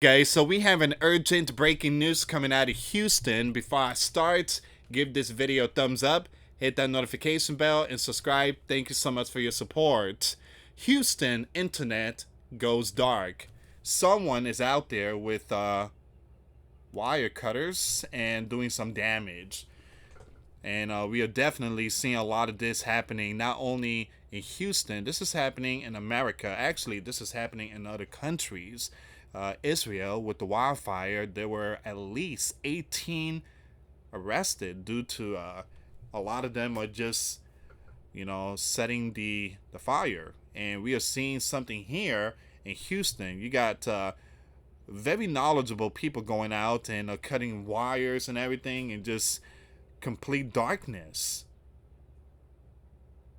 Guys, so we have an urgent breaking news coming out of Houston. Before I start, give this video a thumbs up, hit that notification bell, and subscribe. Thank you so much for your support. Houston internet goes dark. Someone is out there with wire cutters and doing some damage. And we are definitely seeing a lot of this happening, not only in Houston. This is happening in America. Actually, this is happening in other countries. Israel, with the wildfire, there were at least 18 arrested due to a lot of them are just, setting the fire. And we are seeing something here in Houston. You got very knowledgeable people going out and cutting wires and everything, and just complete darkness.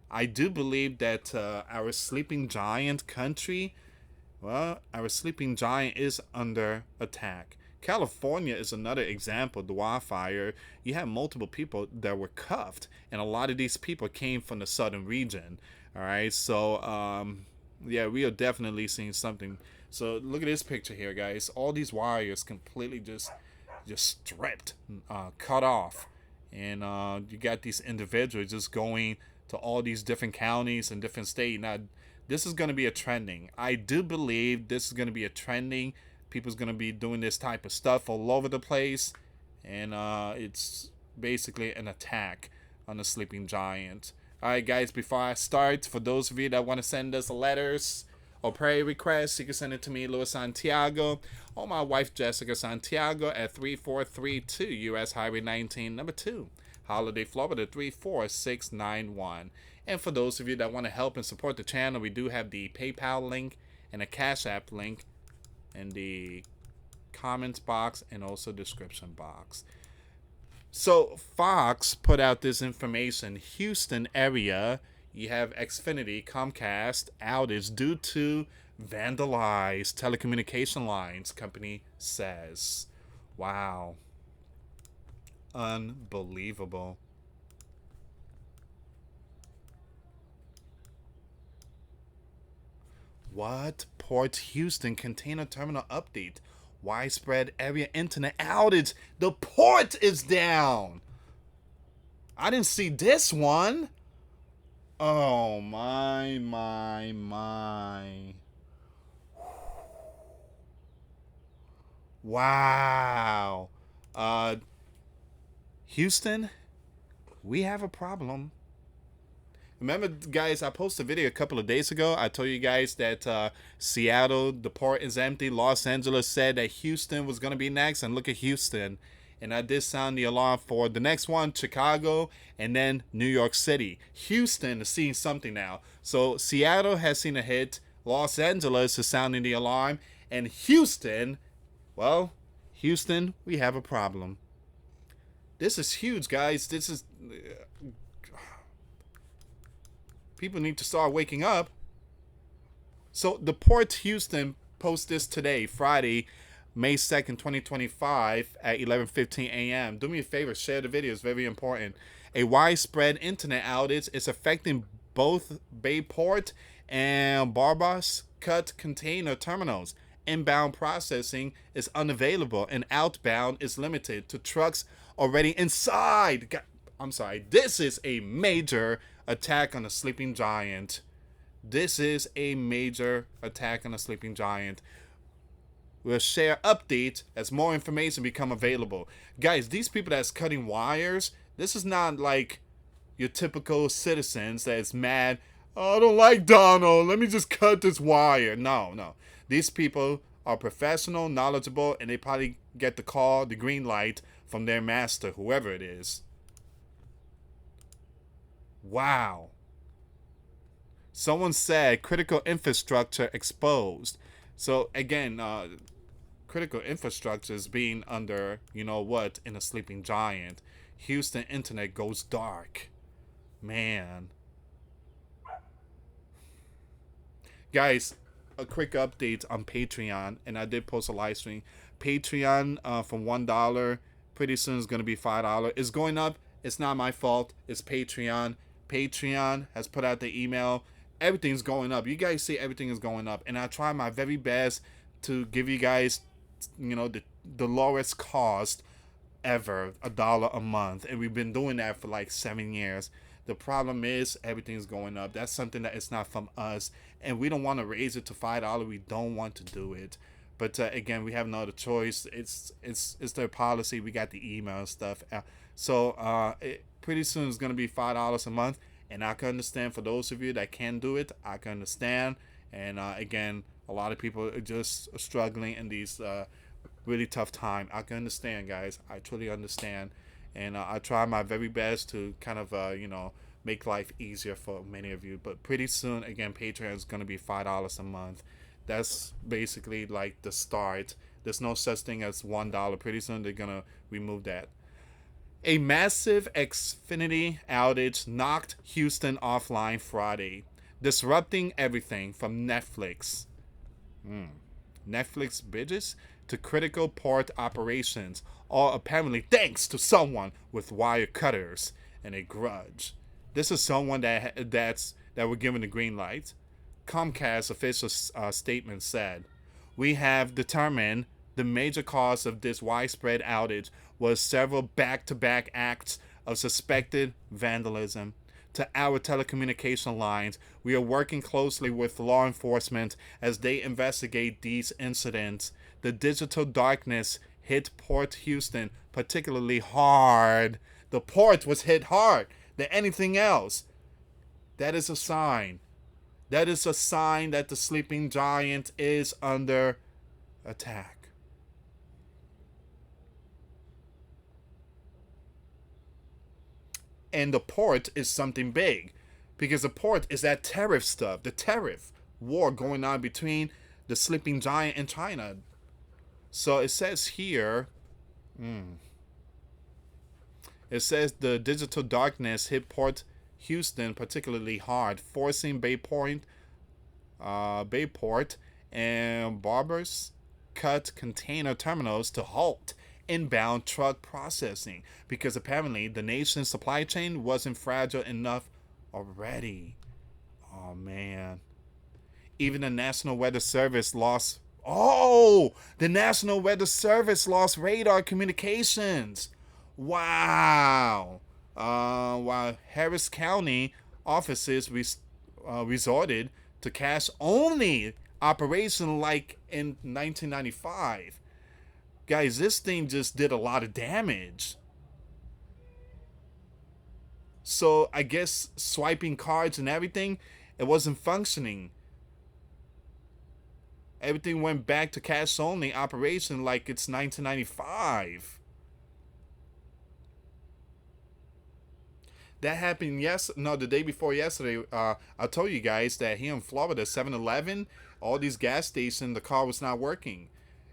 I do believe that our sleeping giant country, well, our sleeping giant is under attack. California is another example. The wildfire, you had multiple people that were cuffed, and a lot of these people came from the southern region. All right, so yeah, we are definitely seeing something. So look at this picture here, guys. All these wires completely just stripped, cut off, and you got these individuals just going to all these different counties and different states. Now, this is going to be a trending. I do believe this is going to be a trending. People's going to be doing this type of stuff all over the place, and it's basically an attack on the sleeping giant. All right, guys, before I start, for those of you that want to send us letters or prayer requests, you can send it to me, US Santiago, or my wife, Jessica Santiago, at 3432 US Highway 19, number 2, Holiday, Florida 34691. And for those of you that want to help and support the channel, we do have the PayPal link and a Cash App link in the comments box and also description box. So Fox put out this information. Houston area, you have Xfinity Comcast outage due to vandalized telecommunication lines, company says. Wow. Unbelievable. What? Port Houston container terminal update. Widespread area internet outage. The port is down. I didn't see this one. Oh my. Wow. Houston, we have a problem. Remember, guys, I posted a video a couple of days ago. I told you guys that Seattle, the port is empty. Los Angeles said that Houston was going to be next. And look at Houston. And I did sound the alarm for the next one, Chicago, and then New York City. Houston is seeing something now. So Seattle has seen a hit. Los Angeles is sounding the alarm. And Houston, well, Houston, we have a problem. This is huge, guys. This is... people need to start waking up. So the Port Houston post this today, Friday, May 2nd, 2025 at 11:15 a.m. Do me a favor, share the video. It's very important. A widespread internet outage is affecting both Bayport and Barbas Cut container terminals. Inbound processing is unavailable and outbound is limited to trucks already inside. I'm sorry. This is a major attack on a sleeping giant. This is a major attack on a sleeping giant. We'll share updates as more information become available. Guys, these people that's cutting wires, this is not like your typical citizens that's mad. Oh, I don't like Donald. Let me just cut this wire. No. These people are professional, knowledgeable, and they probably get the call, the green light from their master, whoever it is. Wow. Someone said critical infrastructure exposed. So again, critical infrastructure is being under, in a sleeping giant. Houston internet goes dark. Man. Guys, a quick update on Patreon, and I did post a live stream. Patreon from $1 pretty soon is going to be $5. It's going up. It's not my fault. It's Patreon. Patreon has put out the email. Everything's going up. You guys see everything is going up. And I try my very best to give you guys the lowest cost ever, $1 a month, and we've been doing that for like 7 years. The problem is everything's going up. That's something that is not from us, and we don't want to raise it to $5. We don't want to do it, but again, we have no other choice. It's their policy. We got the email and stuff, so pretty soon it's gonna be $5 a month, and I can understand for those of you that can do it. I can understand, and again, a lot of people are just struggling in these really tough time. I can understand, guys. I truly understand, and I try my very best to kind of make life easier for many of you. But pretty soon, again, Patreon is gonna be $5 a month. That's basically like the start. There's no such thing as $1. Pretty soon they're gonna remove that. A massive Xfinity outage knocked Houston offline Friday, disrupting everything from Netflix bridges to critical port operations, all apparently thanks to someone with wire cutters and a grudge. This is someone that were given the green light. Comcast official statement said, "We have determined the major cause of this widespread outage was several back-to-back acts of suspected vandalism to our telecommunication lines. We are working closely with law enforcement as they investigate these incidents. The digital darkness hit Port Houston particularly hard." The port was hit hard than anything else. That is a sign. That is a sign that the sleeping giant is under attack. And the port is something big, because the port is that tariff stuff, the tariff war going on between the sleeping giant and China. So it says here, it says the digital darkness hit Port Houston particularly hard, forcing Bayport and Barbers cut container terminals to halt inbound truck processing, because apparently the nation's supply chain wasn't fragile enough already. Oh man. Even the National Weather Service lost radar communications. Wow. While Harris County offices resorted to cash only operation like in 1995. Guys, this thing just did a lot of damage. So I guess swiping cards and everything, it wasn't functioning. Everything went back to cash only operation like it's 1995. That happened the day before yesterday. I told you guys that here in Florida, 7-Eleven, all these gas stations, the car was not working.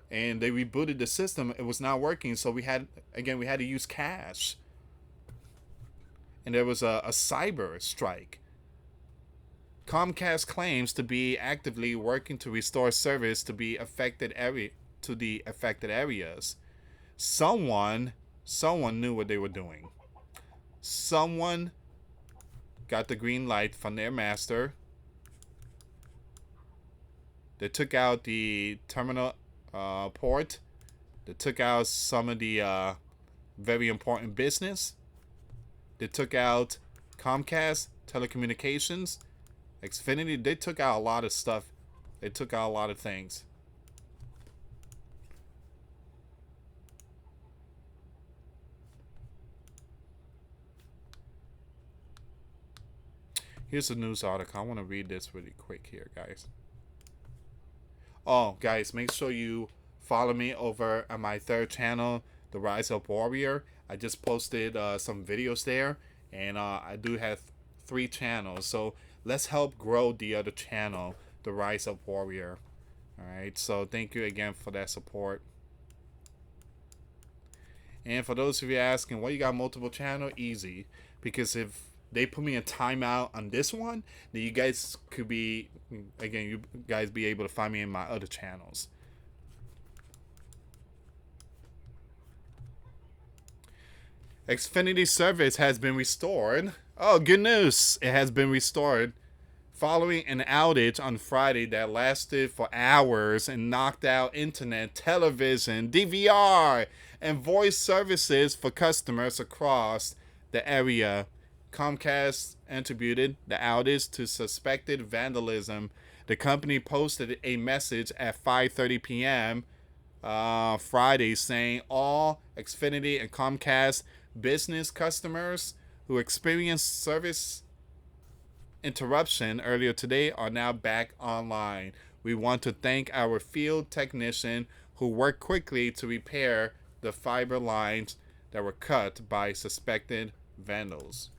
And they rebooted the system. It was not working, so we had to use cash. And there was a cyber strike. Comcast claims to be actively working to restore service to the affected areas. Someone knew what they were doing. Someone got the green light from their master. They took out the terminal port. They took out some of the very important business. They took out Comcast, telecommunications, Xfinity. They took out a lot of stuff. They took out a lot of things. Here's a news article. I want to read this really quick here, guys. Oh, guys, make sure you follow me over on my third channel, The Rise Up Warrior. I just posted some videos there, and I do have 3 channels. So let's help grow the other channel, The Rise Up Warrior. All right, so thank you again for that support. And for those of you asking, why you got multiple channel? Easy, because if they put me a timeout on this one, then you guys could be, again, you guys be able to find me in my other channels. Xfinity service has been restored. Oh, good news. It has been restored Following an outage on Friday that lasted for hours and knocked out internet, television, DVR, and voice services for customers across the area, Comcast attributed the outage to suspected vandalism. The company posted a message at 5:30 p.m. Friday saying all Xfinity and Comcast business customers who experienced service interruption earlier today are now back online. We want to thank our field technician who worked quickly to repair the fiber lines that were cut by suspected vandals.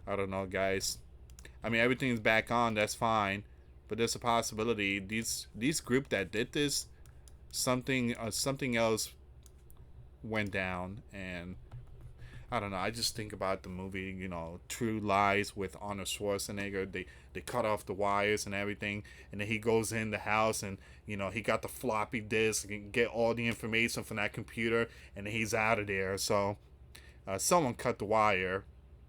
I don't know, guys. I mean, everything's back on. That's fine, but there's a possibility these group that did this, something else went down, and I don't know. I just think about the movie, True Lies with Arnold Schwarzenegger. They cut off the wires and everything, and then he goes in the house and he got the floppy disk and get all the information from that computer, and then he's out of there. So someone cut the wire,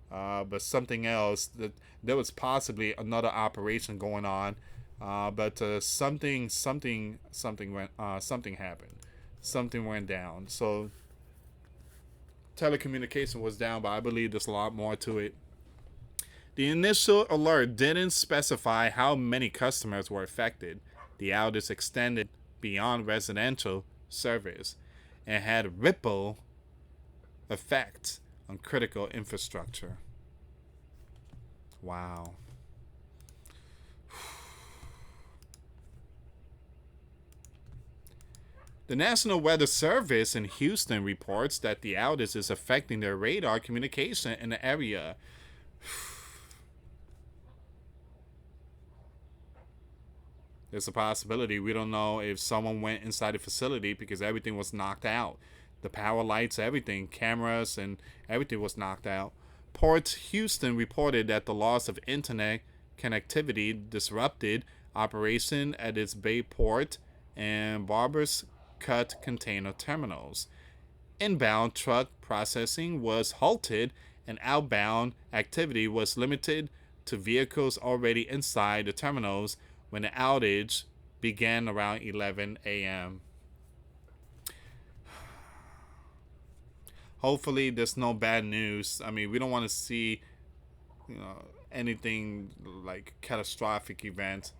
but something else that there was possibly another operation going on, but something happened, something went down. So telecommunication was down, but I believe there's a lot more to it. The initial alert didn't specify how many customers were affected. The outage extended beyond residential service and had ripple effects on critical infrastructure. Wow. The National Weather Service in Houston reports that the outage is affecting their radar communication in the area. There's a possibility. We don't know if someone went inside the facility because everything was knocked out. The power lights, everything, cameras, and everything was knocked out. Port Houston reported that the loss of internet connectivity disrupted operation at its Bay Port and Barbers Cut container terminals. Inbound truck processing was halted and outbound activity was limited to vehicles already inside the terminals when the outage began around 11 a.m. Hopefully there's no bad news. I mean, we don't want to see anything like catastrophic event.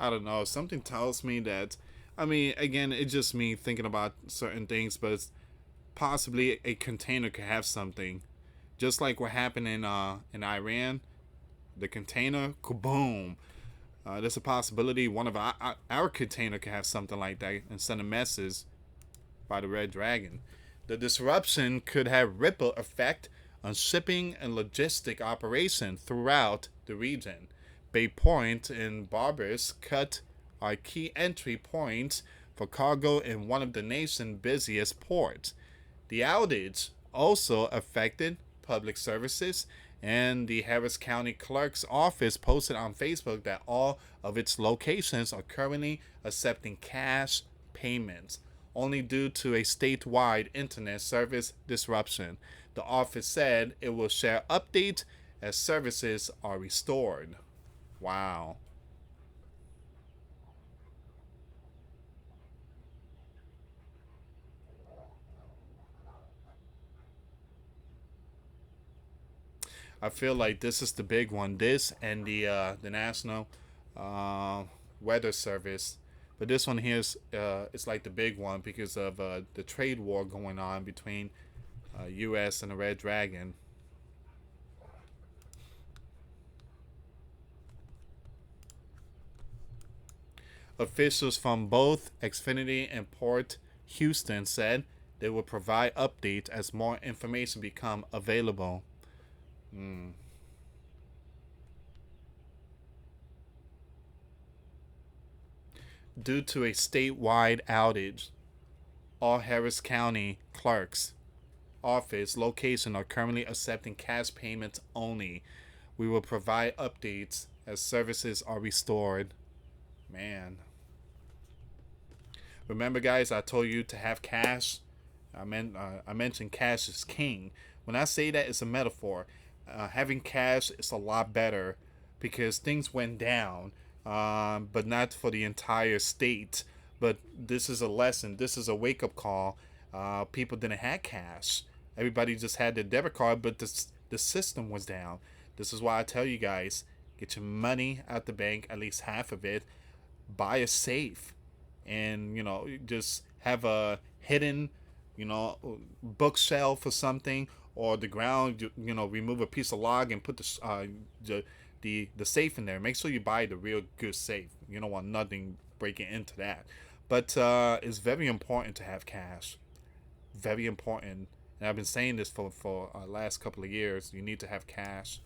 I don't know. Something tells me that, I mean, again, it's just me thinking about certain things, but it's possibly a container could have something. Just like what happened in Iran, the container, kaboom. There's a possibility one of our container could have something like that and send a message by the Red Dragon. The disruption could have ripple effect on shipping and logistic operation throughout the region. Bay Point and Barbers Cut are key entry points for cargo in one of the nation's busiest ports. The outage also affected public services, and the Harris County Clerk's Office posted on Facebook that all of its locations are currently accepting cash payments, only due to a statewide internet service disruption. The office said it will share updates as services are restored. Wow. I feel like this is the big one. This and the National Weather Service, but this one here is it's like the big one because of the trade war going on between U.S. and the Red Dragon. Officials from both Xfinity and Port Houston said they will provide updates as more information become available. Due to a statewide outage, all Harris County clerks' office locations are currently accepting cash payments only. We will provide updates as services are restored. Man. Remember, guys, I told you to have cash. I mentioned cash is king. When I say that, it's a metaphor. Having cash is a lot better because things went down, but not for the entire state. But this is a lesson. This is a wake up call. People didn't have cash. Everybody just had their debit card, but the system was down. This is why I tell you guys, get your money out the bank, at least half of it. Buy a safe, and just have a hidden, bookshelf or something, or the ground. Remove a piece of log and put the the safe in there. Make sure you buy the real good safe. You don't want nothing breaking into that. But it's very important to have cash. Very important. And I've been saying this for last couple of years. You need to have cash.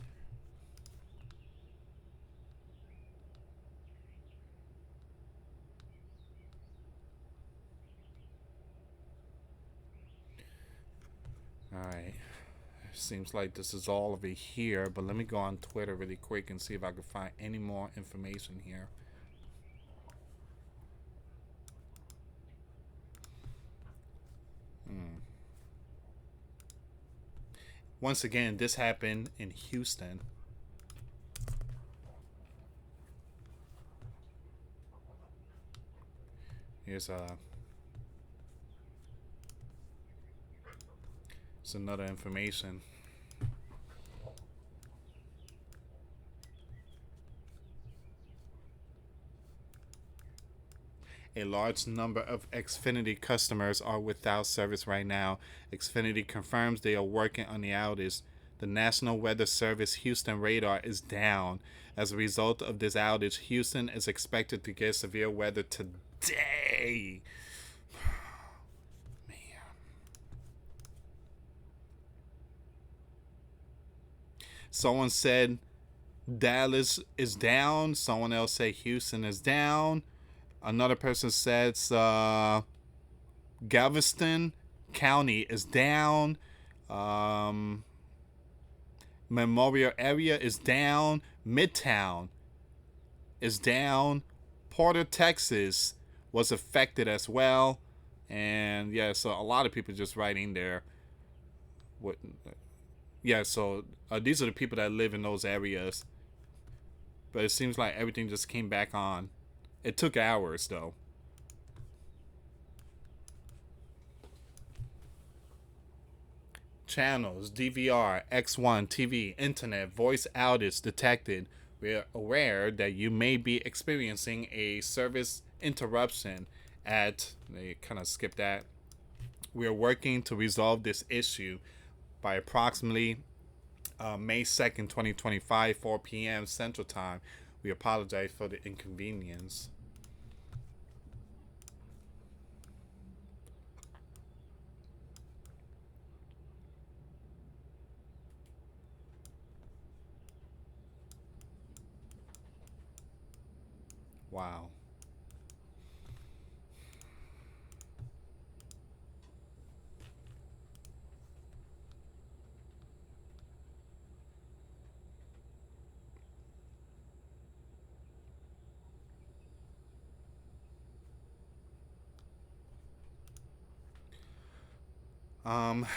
All right. Seems like this is all of it here, but let me go on Twitter really quick and see if I can find any more information here. Hmm. Once again, this happened in Houston. Here's another information. A large number of Xfinity customers are without service right now. Xfinity confirms they are working on the outage. The National Weather Service Houston radar is down. As a result of this outage, Houston is expected to get severe weather today. Man. Someone said Dallas is down. Someone else said Houston is down. Another person says Galveston County is down. Memorial area is down. Midtown is down. Porter, Texas was affected as well. And yeah, so a lot of people just writing there. What? Yeah, so these are the people that live in those areas. But it seems like everything just came back on. It took hours though. Channels, DVR, X1, TV, internet, voice outage detected. We are aware that you may be experiencing a service interruption at, they kind of skip that. We are working to resolve this issue by approximately May 2nd, 2025, 4 p.m. Central Time. We apologize for the inconvenience. Wow.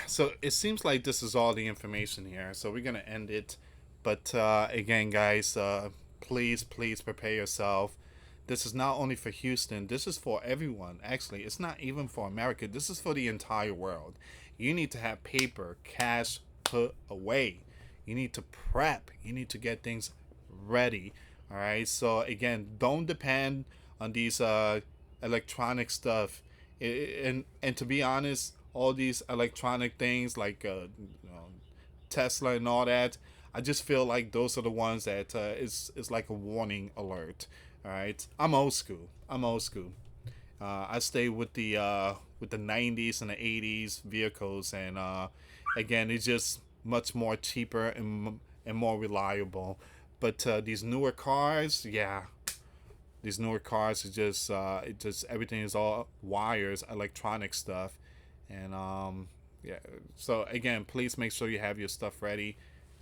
So it seems like this is all the information here. So we're gonna end it. But again, guys, please prepare yourself. This is not only for Houston. This is for everyone. Actually, it's not even for America. This is for the entire world. You need to have paper, cash put away. You need to prep. You need to get things ready. All right. So again, don't depend on these electronic stuff. And to be honest, all these electronic things like Tesla and all that, I just feel like those are the ones that is like a warning alert. All right, I'm old school. I'm old school. I stay with the '90s and the '80s vehicles, and again, it's just much more cheaper and more reliable. But these newer cars, yeah, these newer cars are just it just everything is all wires, electronic stuff, and yeah. So again, please make sure you have your stuff ready,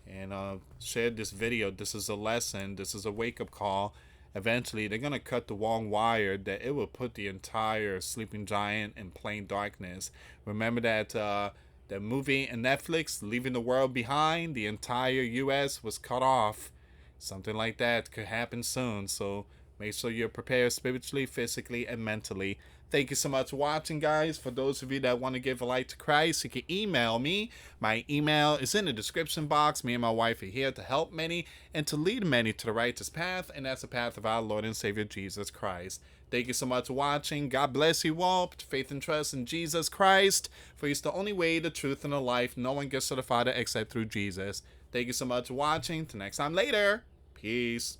and share this video. This is a lesson. This is a wake up call. eventually they're gonna cut the wrong wire that it will put the entire sleeping giant in plain darkness. Remember that movie in Netflix, Leaving the World Behind? The entire US was cut off. Something like that could happen soon, so make sure you're prepared spiritually, physically, and mentally. Thank you so much for watching, guys. For those of you that want to give a life to Christ, you can email me. My email is in the description box. Me and my wife are here to help many and to lead many to the righteous path, and that's the path of our Lord and Savior Jesus Christ. Thank you so much for watching. God bless you all. Put faith and trust in Jesus Christ, for He's the only way, the truth, and the life. No one gets to the Father except through Jesus. Thank you so much for watching. Till next time later. Peace.